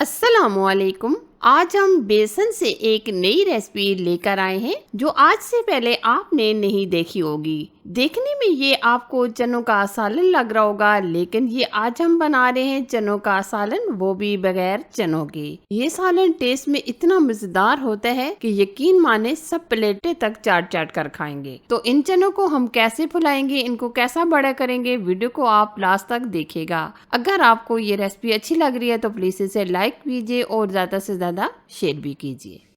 अस्सलामुअलैकुम। आज हम बेसन से एक नई रेसिपी लेकर आए हैं जो आज से पहले आपने नहीं देखी होगी। देखने में ये आपको चनों का सालन लग रहा होगा, लेकिन ये आज हम बना रहे हैं चनों का सालन, वो भी बगैर चनों के। ये सालन टेस्ट में इतना मजेदार होता है कि यकीन माने सब प्लेटें तक चाट चाट कर खाएंगे। तो इन चनों को हम कैसे फुलाएंगे, इनको कैसा बड़ा करेंगे, वीडियो को आप लास्ट तक देखिएगा। अगर आपको ये रेसिपी अच्छी लग रही है तो प्लीज इसे लाइक कीजिए और ज्यादा से ज्यादा शेयर भी कीजिए।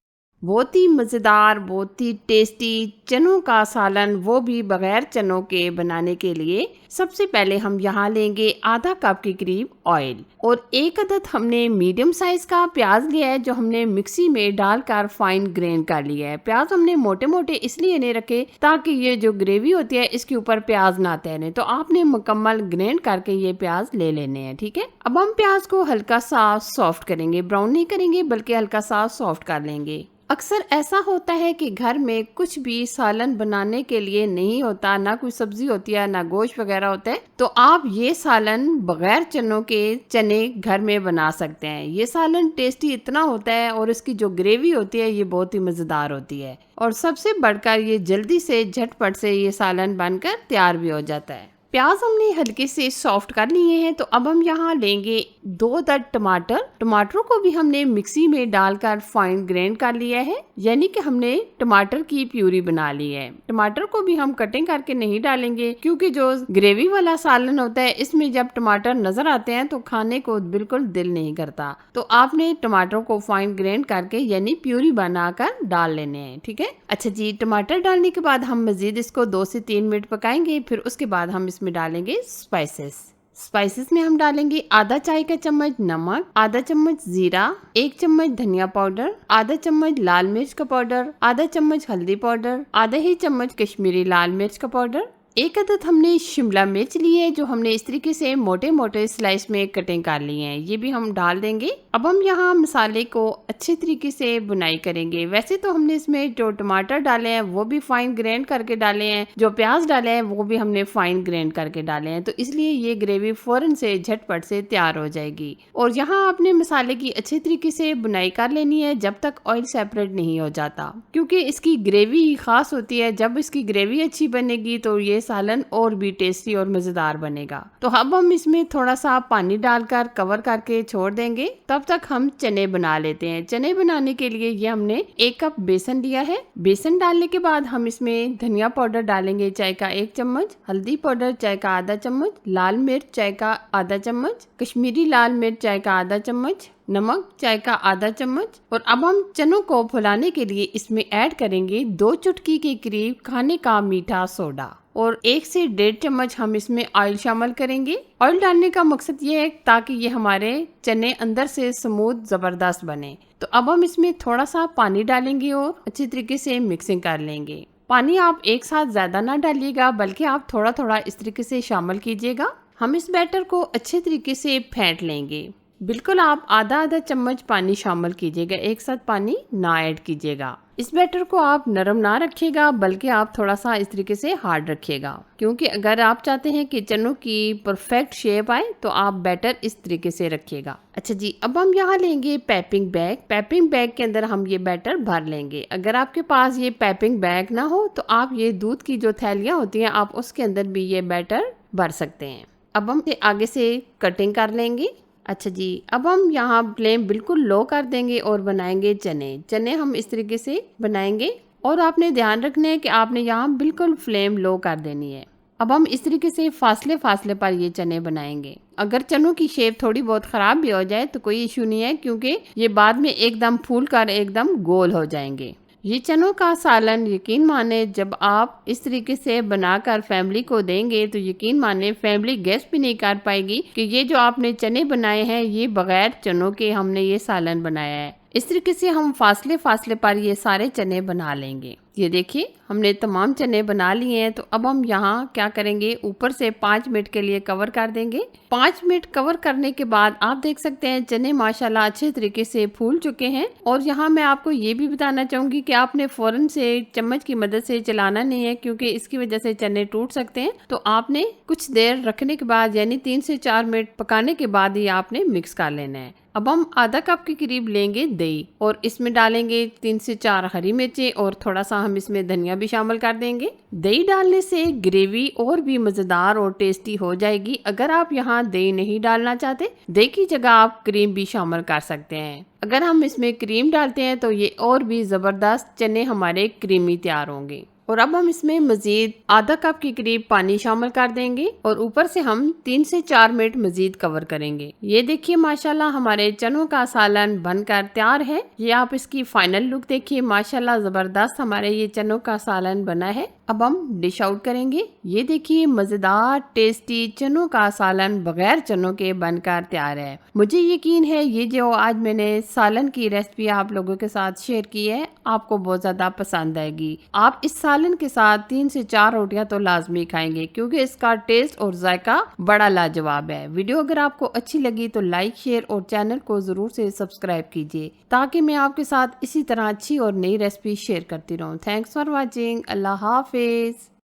बहुत ही मज़ेदार, बहुत ही टेस्टी चनों का सालन, वो भी बगैर चनों के बनाने के लिए सबसे पहले हम यहाँ लेंगे आधा कप के करीब ऑयल और एक अदद हमने मीडियम साइज का प्याज लिया है जो हमने मिक्सी में डालकर फाइन ग्राइंड कर लिया है। प्याज हमने मोटे मोटे इसलिए नहीं रखे ताकि ये जो ग्रेवी होती है इसके ऊपर प्याज ना तैरे, तो आपने मुकम्मल ग्राइंड करके ये प्याज ले लेने हैं। ठीक है, अब हम प्याज को हल्का सा सॉफ्ट करेंगे, ब्राउन नहीं करेंगे बल्कि हल्का सा सॉफ्ट कर लेंगे। अक्सर ऐसा होता है कि घर में कुछ भी सालन बनाने के लिए नहीं होता, ना कोई सब्जी होती है ना गोश्त वगैरह होता है, तो आप ये सालन बगैर चनों के चने घर में बना सकते हैं। ये सालन टेस्टी इतना होता है और इसकी जो ग्रेवी होती है ये बहुत ही मजेदार होती है और सबसे बढ़कर ये जल्दी से झटपट से ये सालन बनकर तैयार भी हो जाता है। प्याज हमने हल्के से सॉफ्ट कर लिए हैं, तो अब हम यहाँ लेंगे 2 अदद टमाटर। टमाटरों को भी हमने मिक्सी में डालकर फाइन ग्राइंड कर लिया है, यानी कि हमने टमाटर की प्यूरी बना ली है। टमाटर को भी हम कटिंग करके नहीं डालेंगे क्योंकि जो ग्रेवी वाला सालन होता है इसमें जब टमाटर नजर आते हैं तो खाने को बिल्कुल दिल नहीं करता। तो आपने टमाटर को फाइन ग्राइंड करके यानी प्यूरी बनाकर डाल लेने हैं। ठीक है, अच्छा जी, टमाटर डालने के बाद हम मजीद इसको 2 से 3 मिनट पकाएंगे। फिर उसके बाद हम में डालेंगे स्पाइसेस में हम डालेंगे आधा चाय का चम्मच नमक, आधा चम्मच जीरा, 1 चम्मच धनिया पाउडर, आधा चम्मच लाल मिर्च का पाउडर, आधा चम्मच हल्दी पाउडर, आधा ही चम्मच कश्मीरी लाल मिर्च का पाउडर, 1 अदद हमने शिमला मिर्च ली है जो हमने इस तरीके से मोटे मोटे स्लाइस में कटिंग कर ली है, ये भी हम डाल देंगे। अब हम यहाँ मसाले को अच्छे तरीके से बुनाई करेंगे। वैसे तो हमने इसमें जो टमाटर डाले हैं वो भी फाइन ग्राइंड करके डाले हैं, जो प्याज डाले हैं वो भी हमने फाइन ग्राइंड करके डाले हैं, तो इसलिए ये ग्रेवी फौरन से झटपट से तैयार हो जाएगी। और यहाँ आपने मसाले की अच्छे तरीके से बुनाई कर लेनी है जब तक ऑयल सेपरेट नहीं हो जाता, क्योंकि इसकी ग्रेवी खास होती है। जब इसकी ग्रेवी अच्छी बनेगी तो ये सालन और भी टेस्टी और मजेदार बनेगा। तो अब हम इसमें थोड़ा सा पानी डालकर कवर करके छोड़ देंगे, तब तक हम चने बना लेते हैं। चने बनाने के लिए ये हमने 1 कप बेसन लिया है। बेसन डालने के बाद हम इसमें धनिया पाउडर डालेंगे चाय का 1 चम्मच, हल्दी पाउडर चाय का आधा चम्मच, लाल मिर्च चाय का आधा चम्मच, कश्मीरी लाल मिर्च चाय का आधा चम्मच, नमक चाय का आधा चम्मच। और अब हम चनों को फुलाने के लिए इसमें ऐड करेंगे 2 चुटकी के करीब खाने का मीठा सोडा और 1 से 1.5 चम्मच हम इसमें ऑयल शामिल करेंगे। ऑयल डालने का मकसद ये है ताकि ये हमारे चने अंदर से स्मूथ जबरदस्त बने। तो अब हम इसमें थोड़ा सा पानी डालेंगे और अच्छी तरीके से मिक्सिंग कर लेंगे। पानी आप एक साथ ज्यादा ना डालिएगा बल्कि आप थोड़ा थोड़ा इस तरीके से शामिल कीजिएगा। हम इस बैटर को अच्छे तरीके से फेंट लेंगे। बिल्कुल आप आधा आधा चम्मच पानी शामिल कीजिएगा, एक साथ पानी ना ऐड कीजिएगा। इस बैटर को आप नरम ना रखिएगा बल्कि आप थोड़ा सा इस तरीके से हार्ड रखिएगा, क्योंकि अगर आप चाहते हैं कि चनों की परफेक्ट शेप आए तो आप बैटर इस तरीके से रखिएगा। अच्छा जी, अब हम यहाँ लेंगे पाइपिंग बैग। पाइपिंग बैग के अंदर हम ये बैटर भर लेंगे। अगर आपके पास ये पाइपिंग बैग ना हो तो आप ये दूध की जो थैलियाँ होती हैं आप उसके अंदर भी ये बैटर भर सकते हैं। अब हम आगे से कटिंग कर लेंगे। अच्छा जी, अब हम यहाँ फ्लेम बिल्कुल लो कर देंगे और बनाएंगे चने। चने हम इस तरीके से बनाएंगे और आपने ध्यान रखना है कि आपने यहाँ बिल्कुल फ्लेम लो कर देनी है। अब हम इस तरीके से फासले फासले पर ये चने बनाएंगे। अगर चनों की शेप थोड़ी बहुत खराब भी हो जाए तो कोई इशू नहीं है, क्योंकि ये बाद में एकदम फूल कर एकदम गोल हो जाएंगे। ये चनों का सालन यकीन माने जब आप इस तरीके से बनाकर फैमिली को देंगे तो यकीन माने फैमिली गेस भी नहीं कर पाएगी कि ये जो आपने चने बनाए हैं ये बगैर चनों के हमने ये सालन बनाया है। इस तरीके से हम फासले फासले पर ये सारे चने बना लेंगे। ये देखिए हमने तमाम चने बना लिए हैं। तो अब हम यहाँ क्या करेंगे, ऊपर से 5 मिनट के लिए कवर कर देंगे। 5 मिनट कवर करने के बाद आप देख सकते हैं चने माशाल्लाह अच्छे तरीके से फूल चुके हैं। और यहाँ मैं आपको ये भी बताना चाहूंगी कि आपने फौरन से चम्मच की मदद से चलाना नहीं है, क्योंकि इसकी वजह से चने टूट सकते हैं। तो आपने कुछ देर रखने के बाद यानी 3 से 4 मिनट पकाने के बाद ही आपने मिक्स कर लेना है। अब हम आधा कप के करीब लेंगे दही और इसमें डालेंगे 3 से 4 हरी मिर्चें और थोड़ा सा हम इसमें धनिया भी शामिल कर देंगे। दही डालने से ग्रेवी और भी मजेदार और टेस्टी हो जाएगी। अगर आप यहाँ दही नहीं डालना चाहते, दही की जगह आप क्रीम भी शामिल कर सकते हैं। अगर हम इसमें क्रीम डालते हैं तो ये और भी जबरदस्त चने हमारे क्रीमी तैयार होंगे। और अब हम इसमें मजीद आधा कप के करीब पानी शामिल कर देंगे और ऊपर से हम 3 से 4 मिनट मजीद कवर करेंगे। ये देखिए माशाल्लाह हमारे चनों का सालन बनकर तैयार है। ये आप इसकी फाइनल लुक देखिए, माशाल्लाह जबरदस्त हमारे ये चनों का सालन बना है। अब हम डिश आउट करेंगे। ये देखिए मजेदार टेस्टी चनों का सालन बगैर चनों के बनकर तैयार है। मुझे यकीन है ये जो आज मैंने सालन की रेसिपी आप लोगों के साथ शेयर की है आपको बहुत ज्यादा पसंद आएगी। आप इस सालन के साथ 3 से 4 रोटियां तो लाजमी खाएंगे क्योंकि इसका टेस्ट और जायका बड़ा लाजवाब है। वीडियो अगर आपको अच्छी लगी तो लाइक शेयर और चैनल को जरूर से सब्सक्राइब कीजिए ताकि मैं आपके साथ इसी तरह अच्छी और नई रेसिपी शेयर करती रहूं। Thanks for watching. Allah Hafiz.